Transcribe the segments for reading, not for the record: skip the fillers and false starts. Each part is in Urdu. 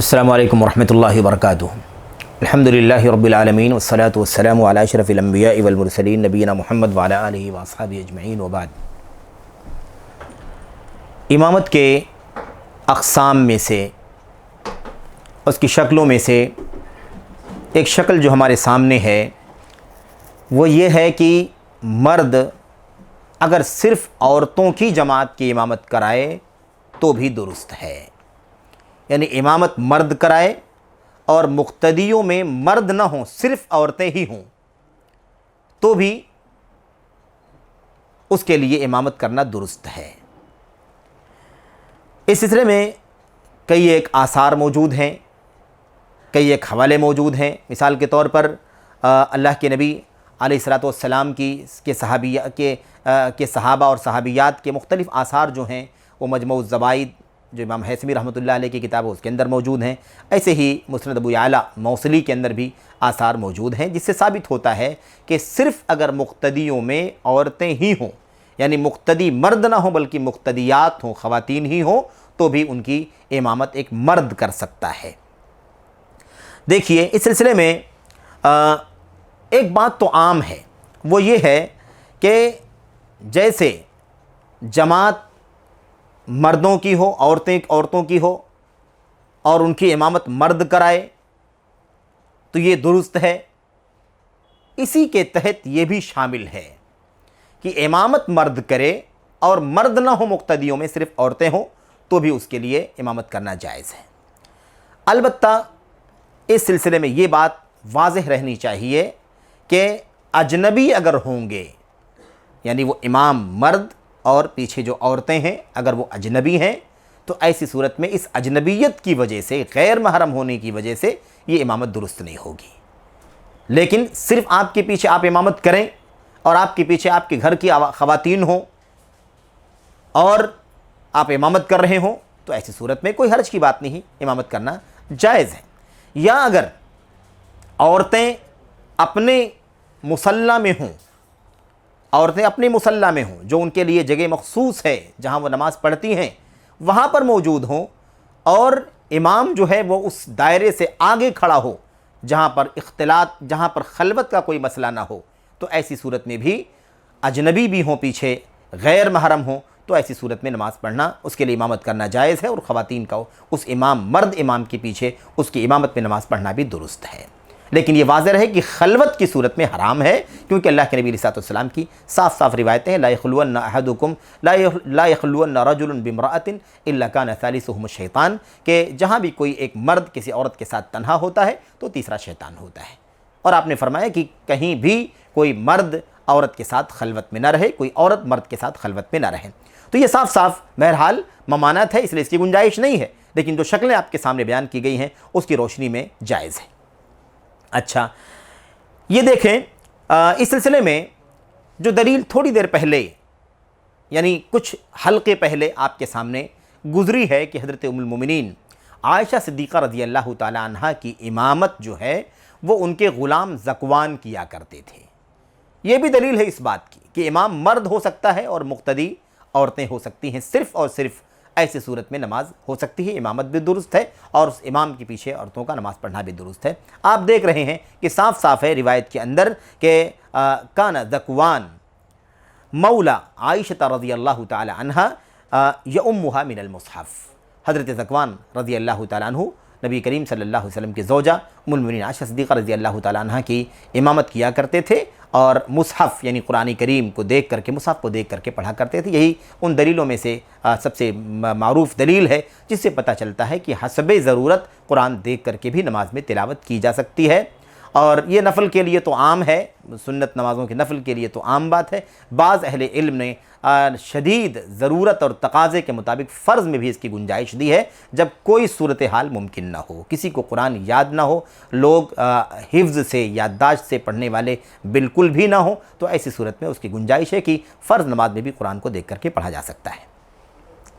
السلام علیکم ورحمۃ اللہ وبرکاتہ۔ الحمدللہ رب العالمین والصلاة والسلام علی اشرف الانبیاء والمرسلین نبینا محمد وعلی آلہ واصحابہ اجمعین وبعد۔ امامت کے اقسام میں سے، اس کی شکلوں میں سے ایک شکل جو ہمارے سامنے ہے وہ یہ ہے کہ مرد اگر صرف عورتوں کی جماعت کی امامت کرائے تو بھی درست ہے، یعنی امامت مرد کرائے اور مقتدیوں میں مرد نہ ہوں، صرف عورتیں ہی ہوں، تو بھی اس کے لیے امامت کرنا درست ہے۔ اس سلسلے میں کئی ایک آثار موجود ہیں، کئی ایک حوالے موجود ہیں۔ مثال کے طور پر اللہ کے نبی علیہ الصلوۃ والسلام کے صحابہ اور صحابیات کے مختلف آثار جو ہیں وہ مجموع الزوائد جو امام حیثمی رحمۃ اللہ علیہ کی کتاب ہے اس کے اندر موجود ہیں۔ ایسے ہی مسند ابو یعلا موصلی کے اندر بھی آثار موجود ہیں، جس سے ثابت ہوتا ہے کہ صرف اگر مقتدیوں میں عورتیں ہی ہوں، یعنی مقتدی مرد نہ ہوں بلکہ مقتدیات ہوں، خواتین ہی ہوں، تو بھی ان کی امامت ایک مرد کر سکتا ہے۔ دیکھیے، اس سلسلے میں ایک بات تو عام ہے، وہ یہ ہے کہ جیسے جماعت مردوں کی ہو، عورتوں کی ہو اور ان کی امامت مرد کرائے تو یہ درست ہے، اسی کے تحت یہ بھی شامل ہے کہ امامت مرد کرے اور مرد نہ ہو، مقتدیوں میں صرف عورتیں ہوں تو بھی اس کے لیے امامت کرنا جائز ہے۔ البتہ اس سلسلے میں یہ بات واضح رہنی چاہیے کہ اجنبی اگر ہوں گے، یعنی وہ امام مرد اور پیچھے جو عورتیں ہیں اگر وہ اجنبی ہیں تو ایسی صورت میں اس اجنبیت کی وجہ سے، غیر محرم ہونے کی وجہ سے یہ امامت درست نہیں ہوگی۔ لیکن صرف آپ کے پیچھے آپ امامت کریں اور آپ کے پیچھے آپ کے گھر کی خواتین ہوں اور آپ امامت کر رہے ہوں تو ایسی صورت میں کوئی حرج کی بات نہیں، امامت کرنا جائز ہے۔ یا اگر عورتیں اپنے مصلی میں ہوں، عورتیں اپنے مصلی میں ہوں جو ان کے لیے جگہ مخصوص ہے جہاں وہ نماز پڑھتی ہیں، وہاں پر موجود ہوں اور امام جو ہے وہ اس دائرے سے آگے کھڑا ہو جہاں پر اختلاط، جہاں پر خلوت کا کوئی مسئلہ نہ ہو، تو ایسی صورت میں بھی اجنبی بھی ہوں، پیچھے غیر محرم ہوں، تو ایسی صورت میں نماز پڑھنا، اس کے لیے امامت کرنا جائز ہے، اور خواتین کا اس مرد امام کے پیچھے اس کی امامت میں نماز پڑھنا بھی درست ہے۔ لیکن یہ واضح رہے کہ خلوت کی صورت میں حرام ہے، کیونکہ اللہ کے نبی علیہ الصلوۃ والسلام کی صاف صاف روایتیں ہیں، لا یخلون احدکم لا یخلون رجل بامرأۃ الا کان ثالثہم الشیطان، کہ جہاں بھی کوئی ایک مرد کسی عورت کے ساتھ تنہا ہوتا ہے تو تیسرا شیطان ہوتا ہے۔ اور آپ نے فرمایا کہ کہیں بھی کوئی مرد عورت کے ساتھ خلوت میں نہ رہے، کوئی عورت مرد کے ساتھ خلوت میں نہ رہے۔ تو یہ صاف صاف بہرحال ممانعت ہے، اس لیے اس کی گنجائش نہیں ہے، لیکن جو شکلیں آپ کے سامنے بیان کی گئی ہیں اس کی روشنی میں جائز ہے۔ اچھا، یہ دیکھیں، اس سلسلے میں جو دلیل تھوڑی دیر پہلے، یعنی کچھ حلقے پہلے آپ کے سامنے گزری ہے کہ حضرت ام المومنین عائشہ صدیقہ رضی اللہ تعالی عنہا کی امامت جو ہے وہ ان کے غلام ذکوان کیا کرتے تھے، یہ بھی دلیل ہے اس بات کی کہ امام مرد ہو سکتا ہے اور مقتدی عورتیں ہو سکتی ہیں، صرف اور صرف ایسی صورت میں نماز ہو سکتی ہے، امامت بھی درست ہے اور اس امام کے پیچھے عورتوں کا نماز پڑھنا بھی درست ہے۔ آپ دیکھ رہے ہیں کہ صاف صاف ہے روایت کے اندر کہ کان ذکوان مولا عائشہ رضی اللہ تعالی عنہ یؤمھا من المصحف، حضرت ذکوان رضی اللہ تعالی عنہ نبی کریم صلی اللہ علیہ وسلم کی زوجہ ام المومنین عائشہ صدیقہ رضی اللہ تعالی عنہ کی امامت کیا کرتے تھے، اور مصحف یعنی قرآن کریم کو دیکھ کر کے، مصحف کو دیکھ کر کے پڑھا کرتے تھے۔ یہی ان دلیلوں میں سے سب سے معروف دلیل ہے جس سے پتہ چلتا ہے کہ حسب ضرورت قرآن دیکھ کر کے بھی نماز میں تلاوت کی جا سکتی ہے، اور یہ نفل کے لیے تو عام ہے، سنت نمازوں کے نفل کے لیے تو عام بات ہے۔ بعض اہل علم نے شدید ضرورت اور تقاضے کے مطابق فرض میں بھی اس کی گنجائش دی ہے، جب کوئی صورتحال ممکن نہ ہو، کسی کو قرآن یاد نہ ہو، لوگ حفظ سے، یادداشت سے پڑھنے والے بالکل بھی نہ ہوں، تو ایسی صورت میں اس کی گنجائش ہے کہ فرض نماز میں بھی قرآن کو دیکھ کر کے پڑھا جا سکتا ہے،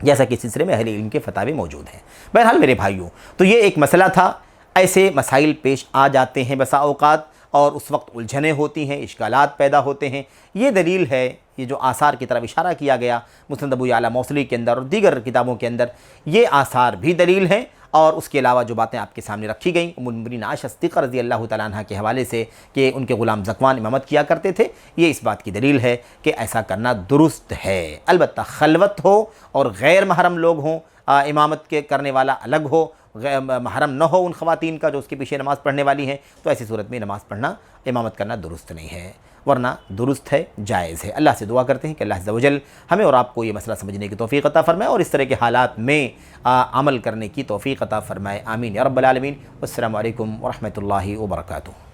جیسا کہ اس سلسلے میں اہل علم کے فتاوی موجود ہیں۔ بہرحال میرے بھائیوں، تو یہ ایک مسئلہ تھا، ایسے مسائل پیش آ جاتے ہیں بسا اوقات، اور اس وقت الجھنیں ہوتی ہیں، اشکالات پیدا ہوتے ہیں۔ یہ دلیل ہے، یہ جو آثار کی طرف اشارہ کیا گیا مسند ابو یعلا موصلی کے اندر اور دیگر کتابوں کے اندر، یہ آثار بھی دلیل ہیں، اور اس کے علاوہ جو باتیں آپ کے سامنے رکھی گئیں ام المؤمنین عائشہ صدیقہ رضی اللہ تعالیٰ عنہ کے حوالے سے کہ ان کے غلام ذکوان امامت کیا کرتے تھے، یہ اس بات کی دلیل ہے کہ ایسا کرنا درست ہے۔ البتہ خلوت ہو اور غیر محرم لوگ ہوں، امامت کے کرنے والا الگ ہو، محرم نہ ہو ان خواتین کا جو اس کے پیچھے نماز پڑھنے والی ہیں، تو ایسی صورت میں نماز پڑھنا، امامت کرنا درست نہیں ہے، ورنہ درست ہے، جائز ہے۔ اللہ سے دعا کرتے ہیں کہ اللہ عز و جل ہمیں اور آپ کو یہ مسئلہ سمجھنے کی توفیق عطا فرمائے اور اس طرح کے حالات میں عمل کرنے کی توفیق عطا فرمائے، آمین یا رب العالمین۔ والسلام علیکم ورحمۃ اللہ وبرکاتہ۔